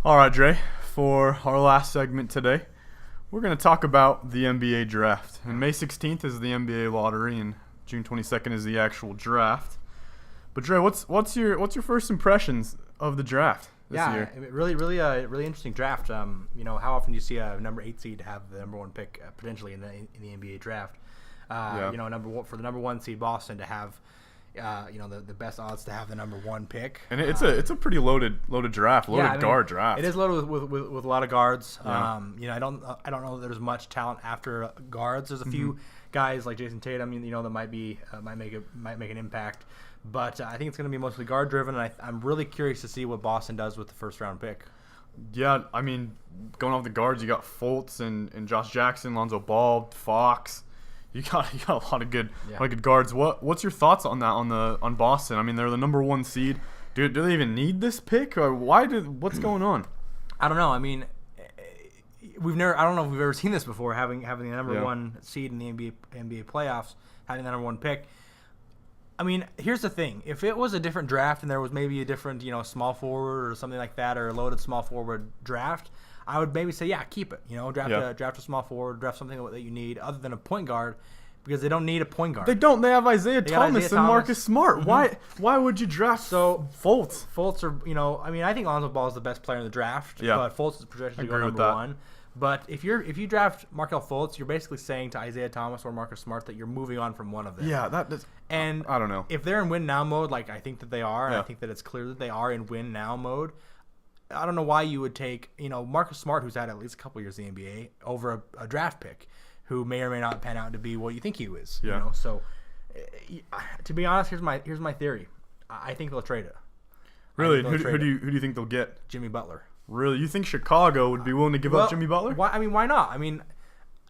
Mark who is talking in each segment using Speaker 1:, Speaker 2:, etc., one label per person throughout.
Speaker 1: All right, Dre, for our last segment today, we're going to talk about the NBA draft. And May 16th is the NBA lottery, and June 22nd is the actual draft. But Dre, what's your first impressions of the draft this year?
Speaker 2: Really interesting draft. How often do you see a number 8 seed have the number 1 pick potentially in the NBA draft? For the number 1 seed Boston to have the best odds to have the number 1 pick.
Speaker 1: And it's a pretty loaded draft, guard draft.
Speaker 2: It is loaded with a lot of guards.
Speaker 1: Yeah.
Speaker 2: I don't know that there's much talent after guards. There's a few guys like Jason Tatum, that might make an impact. But I think it's going to be mostly guard driven, and I'm really curious to see what Boston does with the first round pick.
Speaker 1: Yeah, I mean, going off the guards, you got Fultz and Josh Jackson, Lonzo Ball, Fox. You got a lot of good guards. What's your thoughts on that on Boston? I mean, they're the number 1 seed. Do they even need this pick, or what's going on?
Speaker 2: I don't know. I mean, I don't know if we've ever seen this before. Having the number 1 seed in the NBA playoffs, having the number 1 pick. I mean, here's the thing. If it was a different draft and there was maybe a different, small forward or something like that, or a loaded small forward draft, I would maybe say, yeah, keep it. Draft a small forward, draft something that you need other than a point guard, because they don't need a point guard.
Speaker 1: They don't. They have Isaiah Thomas and Marcus Smart.
Speaker 2: Mm-hmm.
Speaker 1: Why would you draft Fultz?
Speaker 2: Fultz are, I think Lonzo Ball is the best player in the draft.
Speaker 1: Yeah.
Speaker 2: But Fultz is projected to go number 1. But if you draft Markelle Fultz, you're basically saying to Isaiah Thomas or Marcus Smart that you're moving on from one of them.
Speaker 1: Yeah, that's.
Speaker 2: And
Speaker 1: I don't know.
Speaker 2: If they're in win now mode, like I think that they are, and I think that it's clear that they are in win now mode, I don't know why you would take Marcus Smart, who's had at least a couple years in the NBA, over a draft pick who may or may not pan out to be what you think he is.
Speaker 1: Yeah.
Speaker 2: So to be honest, here's my theory. I think they'll trade it.
Speaker 1: Really? Who do you think they'll get?
Speaker 2: Jimmy Butler.
Speaker 1: Really? You think Chicago would be willing to give up Jimmy Butler?
Speaker 2: Why not? I mean,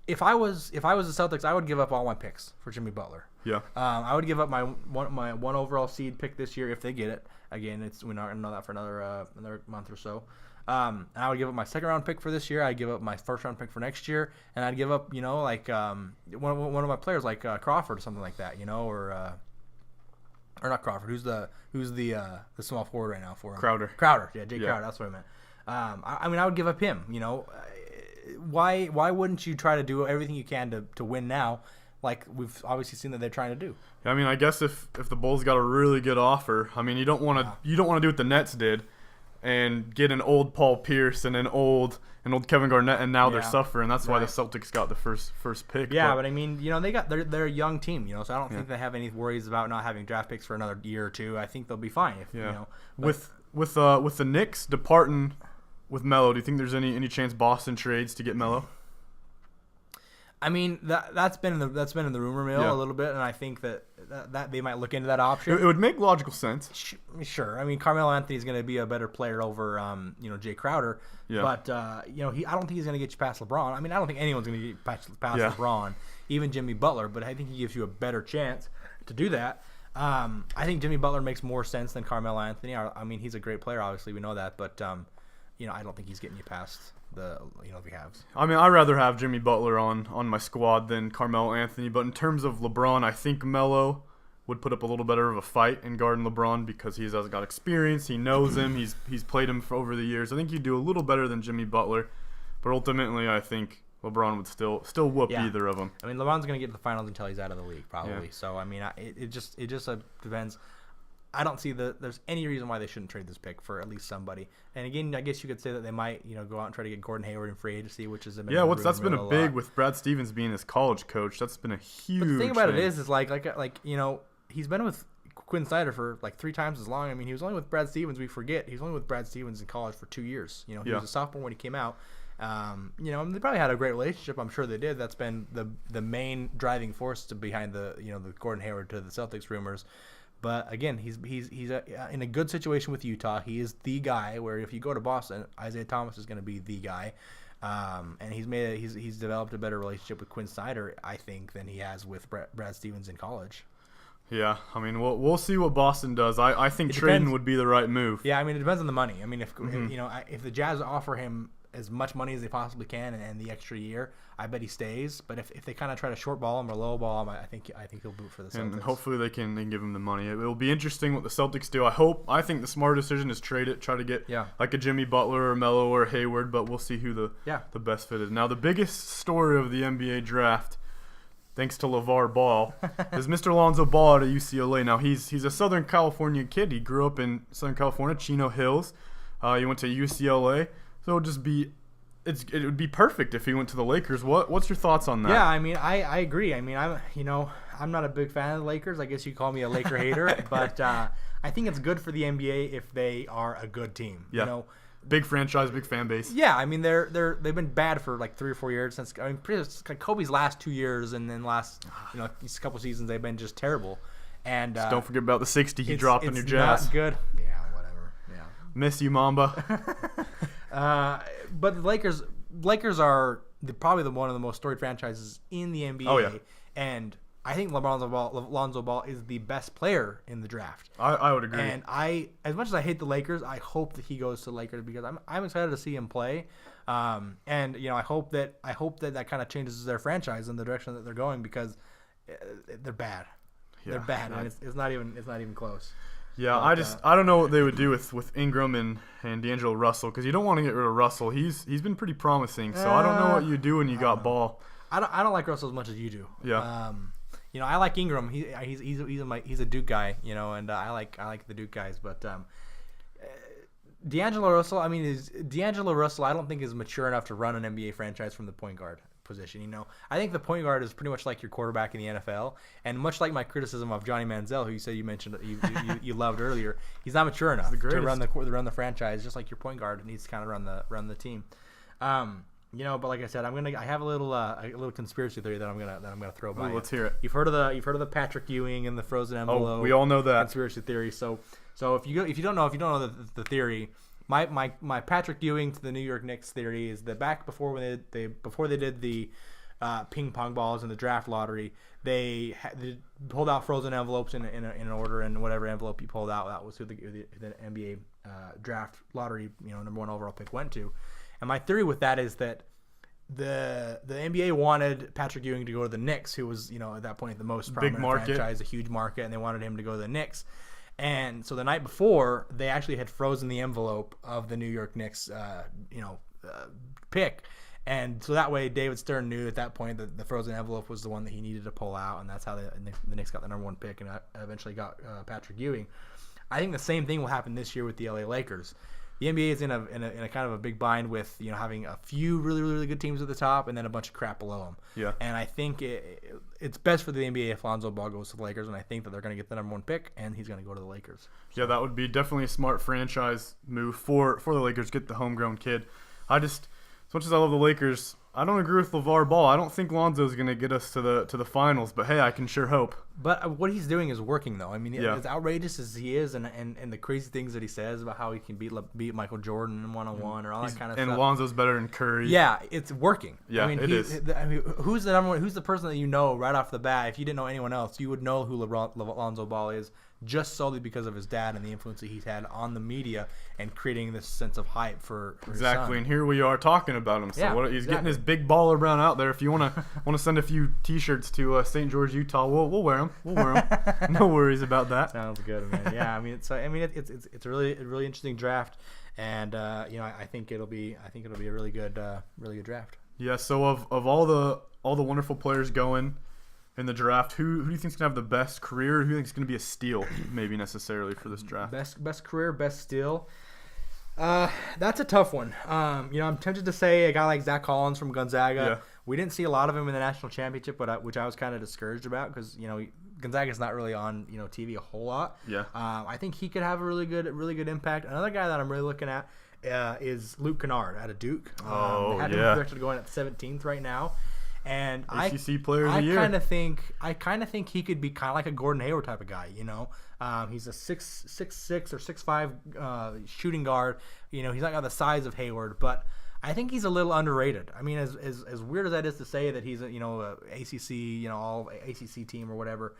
Speaker 2: if I was the Celtics, I would give up all my picks for Jimmy Butler.
Speaker 1: Yeah.
Speaker 2: I would give up my one overall seed pick this year if they get it. Again, we're not gonna know that for another month or so. And I would give up my second round pick for this year. I'd give up my first round pick for next year, and I'd give up one of my players like Crawford or something like that, or not Crawford. Who's the small forward right now for him?
Speaker 1: Crowder.
Speaker 2: Yeah, Jay Crowder. That's what I meant. I would give up him. Why wouldn't you try to do everything you can to win now, like we've obviously seen that they're trying to do?
Speaker 1: I mean, I guess if the Bulls got a really good offer, I mean, you don't want to do what the Nets did, and get an old Paul Pierce and an old Kevin Garnett, and now they're suffering. That's why the Celtics got the first pick.
Speaker 2: Yeah, but I mean, they're a young team, so I don't think they have any worries about not having draft picks for another year or two. I think they'll be fine.
Speaker 1: With the Knicks departing with Melo, do you think there's any chance Boston trades to get Melo?
Speaker 2: I mean, that's been in the rumor mill a little bit, and I think that they might look into that option.
Speaker 1: It would make logical sense.
Speaker 2: Sure. I mean, Carmelo Anthony's going to be a better player over Jay Crowder.
Speaker 1: Yeah.
Speaker 2: But I don't think he's going to get you past LeBron. I mean, I don't think anyone's going to get you past LeBron, even Jimmy Butler. But I think he gives you a better chance to do that. I think Jimmy Butler makes more sense than Carmelo Anthony. I mean, he's a great player. Obviously, we know that. But I don't think he's getting you past the Cavs.
Speaker 1: I mean, I'd rather have Jimmy Butler on my squad than Carmelo Anthony. But in terms of LeBron, I think Melo would put up a little better of a fight in guarding LeBron because he's got experience. He knows him. He's played him for over the years. I think he'd do a little better than Jimmy Butler. But ultimately, I think LeBron would still whoop either of them.
Speaker 2: I mean, LeBron's going to get to the finals until he's out of the league, probably. Yeah. So I mean, it just depends. I don't see there's any reason why they shouldn't trade this pick for at least somebody. And again, I guess you could say that they might, go out and try to get Gordon Hayward in free agency, which is
Speaker 1: that's been a big with Brad Stevens being his college coach. That's been a huge.
Speaker 2: But the thing about it is he's been with Quinn Snyder for like 3 times as long. I mean, he was only with Brad Stevens. We forget he was only with Brad Stevens in college for 2 years. He was a sophomore when he came out. They probably had a great relationship. I'm sure they did. That's been the main driving force behind the Gordon Hayward to the Celtics rumors. But again, he's in a good situation with Utah. He is the guy. Where if you go to Boston, Isaiah Thomas is going to be the guy, and he's developed a better relationship with Quinn Snyder, I think, than he has with Brad Stevens in college.
Speaker 1: Yeah, I mean, we'll see what Boston does. I think trading would be the right move.
Speaker 2: Yeah, I mean, it depends on the money. I mean, if if the Jazz offer him as much money as they possibly can, and the extra year, I bet he stays. But if they kind of try to short ball him or low ball him, I think he'll boot for the Celtics.
Speaker 1: And hopefully they can give him the money. It will be interesting what the Celtics do. I think the smart decision is trade it, try to get like a Jimmy Butler or Melo or Hayward, but we'll see who the best fit is. Now the biggest story of the NBA draft, thanks to LeVar Ball, is Mr. Lonzo Ball out of UCLA. Now he's a Southern California kid. He grew up in Southern California, Chino Hills. He went to UCLA, so it would be perfect if he went to the Lakers. What's your thoughts on that?
Speaker 2: Yeah, I mean, I agree. I mean, I'm not a big fan of the Lakers. I guess you call me a Laker hater, but I think it's good for the NBA if they are a good team.
Speaker 1: Yeah.
Speaker 2: You know,
Speaker 1: big franchise, big fan base.
Speaker 2: Yeah, I mean they've been bad for like 3 or 4 years since like Kobe's last 2 years, and then these couple seasons they've been just terrible. And
Speaker 1: just don't forget about the 60 he dropped on your Jazz.
Speaker 2: Not good. Yeah, whatever. Yeah.
Speaker 1: Miss you, Mamba.
Speaker 2: But the Lakers are probably one of the most storied franchises in the NBA.
Speaker 1: Oh, yeah.
Speaker 2: And I think Lonzo Ball is the best player in the draft.
Speaker 1: I would agree.
Speaker 2: And as much as I hate the Lakers, I hope that he goes to the Lakers because I'm excited to see him play. And I hope that kind of changes their franchise in the direction that they're going because they're bad. Yeah, they're bad, and it's not even close.
Speaker 1: Yeah, but, I don't know what they would do with Ingram and D'Angelo Russell because you don't want to get rid of Russell. He's been pretty promising, so I don't know what you do when you got Ball.
Speaker 2: I don't like Russell as much as you do.
Speaker 1: Yeah.
Speaker 2: I like Ingram. He's a Duke guy, and I like the Duke guys. But D'Angelo Russell, I don't think is mature enough to run an NBA franchise from the point guard position. I think the point guard is pretty much like your quarterback in the NFL, and much like my criticism of Johnny Manziel, who you mentioned you loved earlier, he's not mature enough to run the franchise, just like your point guard needs to kind of run the team. But like I said, I have a little conspiracy theory that I'm gonna throw by.
Speaker 1: Ooh, let's hear it.
Speaker 2: You've heard of the Patrick Ewing and the frozen envelope.
Speaker 1: Oh, we all know that
Speaker 2: conspiracy theory. So if you don't know the theory, my Patrick Ewing to the New York Knicks theory is that back before they did the ping pong balls in the draft lottery, they pulled out frozen envelopes in an order, and whatever envelope you pulled out, that was who the NBA draft lottery number 1 overall pick went to. And my theory with that is that the NBA wanted Patrick Ewing to go to the Knicks, who was at that point the most prominent franchise, a huge market, and they wanted him to go to the Knicks. And so the night before, they actually had frozen the envelope of the New York Knicks, pick. And so that way, David Stern knew at that point that the frozen envelope was the one that he needed to pull out, and that's how the Knicks got the number 1 pick and eventually got Patrick Ewing. I think the same thing will happen this year with the LA Lakers. The NBA is in a kind of a big bind with having a few really, really good teams at the top and then a bunch of crap below them.
Speaker 1: Yeah.
Speaker 2: And I think it's best for the NBA if Lonzo Ball goes to the Lakers, and I think that they're going to get the number 1 pick, and he's going to go to the Lakers.
Speaker 1: So. Yeah, that would be definitely a smart franchise move for the Lakers. Get the homegrown kid. As much as I love the Lakers, I don't agree with LeVar Ball. I don't think Lonzo's going to get us to the finals, but hey, I can sure hope.
Speaker 2: But what he's doing is working, though. I mean, as outrageous as he is, and the crazy things that he says about how he can beat Michael Jordan in 1-on-1 or all that kind of stuff.
Speaker 1: And Lonzo's better than Curry.
Speaker 2: Yeah, it's working.
Speaker 1: Yeah, it is.
Speaker 2: Who's the number one? Who's the person that right off the bat? If you didn't know anyone else, you would know who Lonzo Ball is, just solely because of his dad and the influence that he's had on the media and creating this sense of hype for his son.
Speaker 1: And here we are talking about him. So he's getting his big baller brand out there. If you want to send a few T-shirts to St. George, Utah, we'll wear them. We'll wear them. No worries about that.
Speaker 2: Sounds good, man. Yeah, it's a really interesting draft, and I think it'll be a really good draft.
Speaker 1: Yeah. So of all the wonderful players going in the draft, who do you think's gonna have the best career? Who do you think's gonna be a steal, maybe necessarily for this draft?
Speaker 2: Best career, best steal. That's a tough one. I'm tempted to say a guy like Zach Collins from Gonzaga.
Speaker 1: Yeah.
Speaker 2: We didn't see a lot of him in the national championship, which I was kind of discouraged about because Gonzaga's not really on TV a whole lot.
Speaker 1: Yeah.
Speaker 2: I think he could have a really good impact. Another guy that I'm really looking at is Luke Kennard out of Duke. They had him projected going at 17th right now. And
Speaker 1: ACC player of the year.
Speaker 2: I kind of think he could be kind of like a Gordon Hayward type of guy. He's a 6'6" or 6'5" shooting guard. He's not got the size of Hayward, but I think he's a little underrated. I mean, as weird as that is to say that he's a ACC all ACC team or whatever,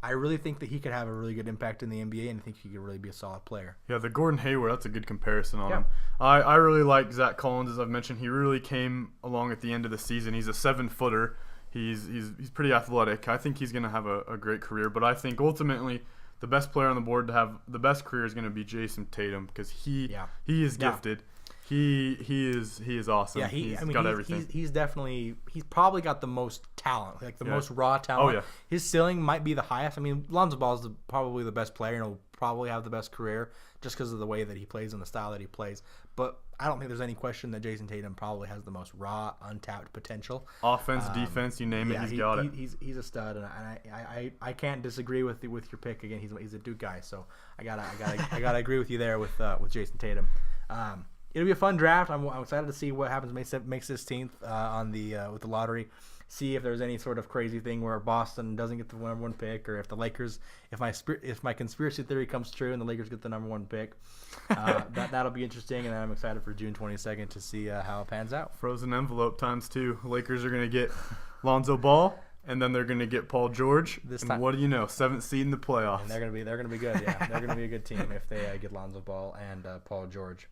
Speaker 2: I really think that he could have a really good impact in the NBA, and I think he could really be a solid player.
Speaker 1: Yeah, the Gordon Hayward, that's a good comparison on
Speaker 2: Yeah.
Speaker 1: him. I really like Zach Collins, as I've mentioned. He really came along at the end of the season. He's a 7-footer. He's pretty athletic. I think he's going to have a great career, but I think ultimately the best player on the board to have the best career is going to be Jason Tatum because he is gifted. He is awesome.
Speaker 2: Yeah,
Speaker 1: he's got everything.
Speaker 2: He's definitely probably got the most talent, like the most raw talent.
Speaker 1: Oh, yeah.
Speaker 2: His ceiling might be the highest. I mean, Lonzo Ball is probably the best player and will probably have the best career just because of the way that he plays and the style that he plays. But I don't think there's any question that Jason Tatum probably has the most raw, untapped potential.
Speaker 1: Offense, defense, you name it, he's got it.
Speaker 2: He's a stud, and I can't disagree with your pick. Again, he's a Duke guy, so I gotta agree with you there with Jason Tatum. It'll be a fun draft. I'm excited to see what happens May 16th on the with the lottery. See if there's any sort of crazy thing where Boston doesn't get the number one pick, or if the Lakers, if my conspiracy theory comes true and the Lakers get the number one pick, that'll be interesting. And I'm excited for June 22nd to see how it pans out.
Speaker 1: Frozen envelope times 2. Lakers are gonna get Lonzo Ball, and then they're gonna get Paul George.
Speaker 2: This
Speaker 1: and
Speaker 2: time,
Speaker 1: what do you know? 7th seed in the playoffs.
Speaker 2: And they're gonna be good. Yeah, they're gonna be a good team if they get Lonzo Ball and Paul George.